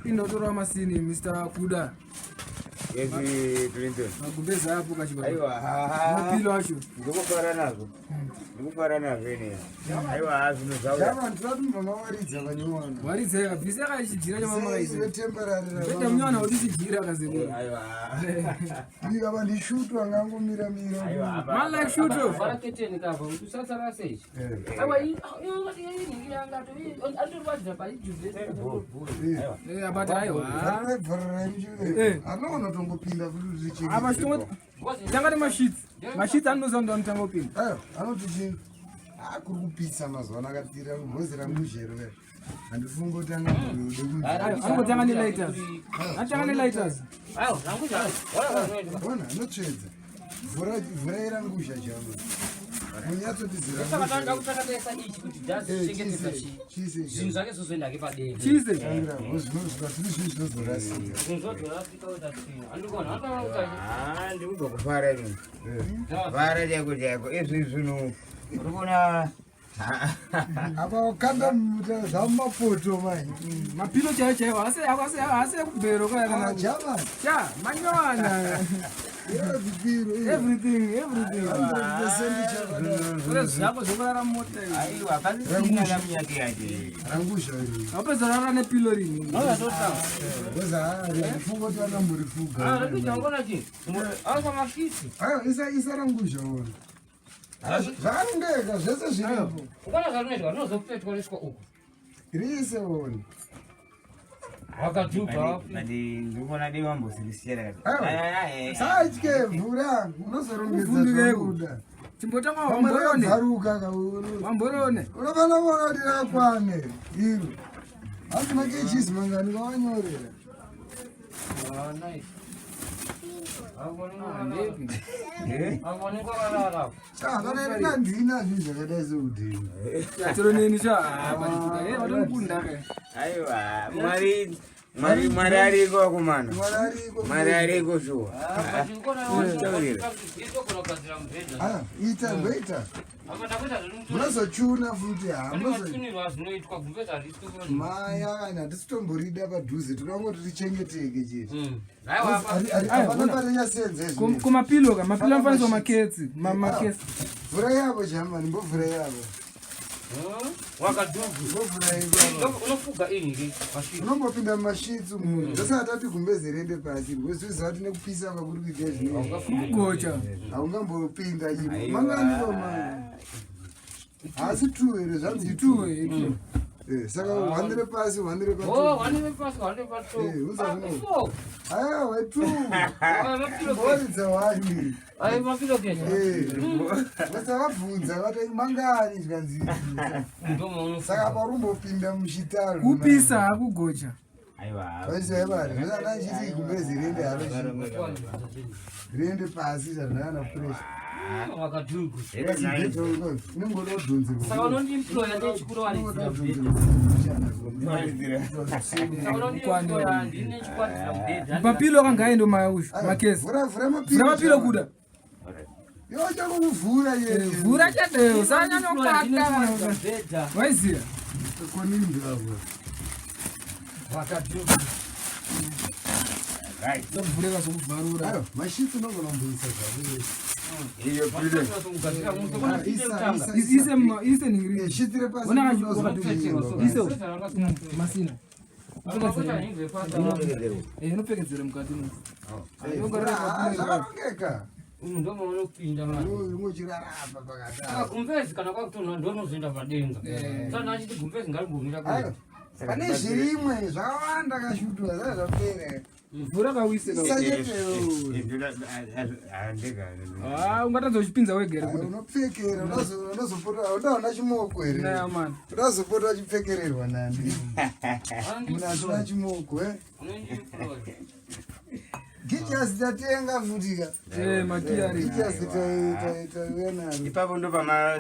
Inotora masini Mr. Kuda. Ezi Clinton. Magumbeza hapo kachiba. Aiwa. Mapilo acho. Ndikufara nazo. Ndikufara nazo ine. Aiwa azino zawo. Jama ndatu mama waridza vanywana. Waridza kabisa kachijira cha mama kaisi. Iwe temporary. Beta mnywana udisijira kazekula. Aiwa. Ndika bandishutwa ngangomira mira. Aiwa. Mala shuto. Fara keteni kava utusatara sei. Aiwa ini yanga to andurwadza pa ijuve. Abata aiwa. Vara njue. Anoona tongopinda kuti zichi. Aba shtongo. Tangati mashitsi anozonda mutangopinda. Anoti chi kuri kupitsa mazuva akatira bhozi ramuzhero handifunga kuti angotanga nelighters. Atanga nelighters. Ayo, rangusha. Bona anotsvedza. Mvura irangusha chama. Munyatsotizira. Saka tanda kutakatesa ichi kuti jazi chengetesa chi. Chise. Zvinhu zvake zvozoenda kepadera. Chise. Zvinozorasika. Zvinozorasika utachina. Andikona hata Ndikuda kufara ine. Fara chako chako. Izvi zvino. Urikuona Apa wakanda zamapoto manje. Mapilo chaiwo ase kubhero kwa kana. Jama. Cha, manywana. Everything. Zako zokulala mota. aiwa pasina namnyake yake. Rangusha iri. Apeza rara nepilo rini. Weza rifunga kuti anamborifuga. rekuita ngona chi. Asa mashitsi. Isa rangusha wona. Zvarongeka zvese zviripo. Ngona zvanoitwa nozopetwa riswa uku. Rise wona. Wakadhuba. Ndikuona dei wambosirisiyera Satye mvura unozorongedza kuda. Chimbotanga wamborone. Varuka kauro. Wamborone. Unofana kuona kuti rakwane iro. Asi makechizi mangani kawanyorera. Nice. Kana ndina zvinhu zvakadai seudhini. Yatironeni cha. Watomukunda ke. aiwa mwari ariko kumana mwari ariko shuwa Ita ngoita. Munozochuna futi maya kana handisitomborida padhuze tokangoti tichengeteke chete. Hapana parinyasenza izvi. Kumapilo anofanirwa maketsi. Maketsi. Mvura yavo chamani mbovhura yavo. Unofuga ini unombopinda mumashitsi umu zvose hatati gumbezi rende pasi wezviziva kuti nekupisa kwakuri kuita zvino kugocha haungambopinda imo manganiroma asi tu here zvanzi tu saka wandire pasi wandire aiwa tu boridza wani vasavabvunza vati mangani zvanzi saka parumbopinda muchitaro kupisa hakugocha vaisaivari zvananchiti gumbezi rende haro rende pasi zvanana presha mapilo kangaendo makesi mapilo kuda yochakukuvhura vhura chadeo sanyanyokata waiziya konindavo vhureka zokubvarura mashitsi unogona kumboisa zvavese ise niri shitire masina unopfekedzera mukati zvakarongeka unochirarapa pakadaro gumbezi kana kwakutonha ndonozoenda padenga saka achiti gumbezi ngarimbomira pane zvirimwe zvakawanda kashutwa zaa zvapera mvura kawiseka ungatadza uchipinza wegere unopfekera unozopota udaona chimoko here unozopota uchipfekererwa nani munazina chimoko gichasi tatenga futika gichasi taiwenaro ipapo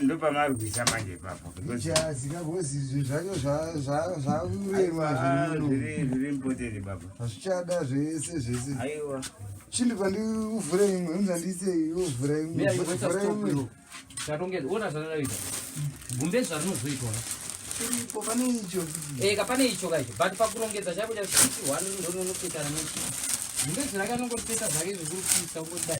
ndopamarwisa manje ipapo gichasi kagozi zvacho zvaurema zviri mpoteri baba hazvichada zvese zvese aiwa chindipa ndiuvhure imwe unzandise uvhure imwe tatongeza ona zvanoita gumbezi zvarinozoitwa Chiripo pane icho. Kapane icho kaicho. But pakurongedza chavo cha 1 ndono noketa na muti. Ndezvirakanongopeta zvake zvikuru kuisa ngoda.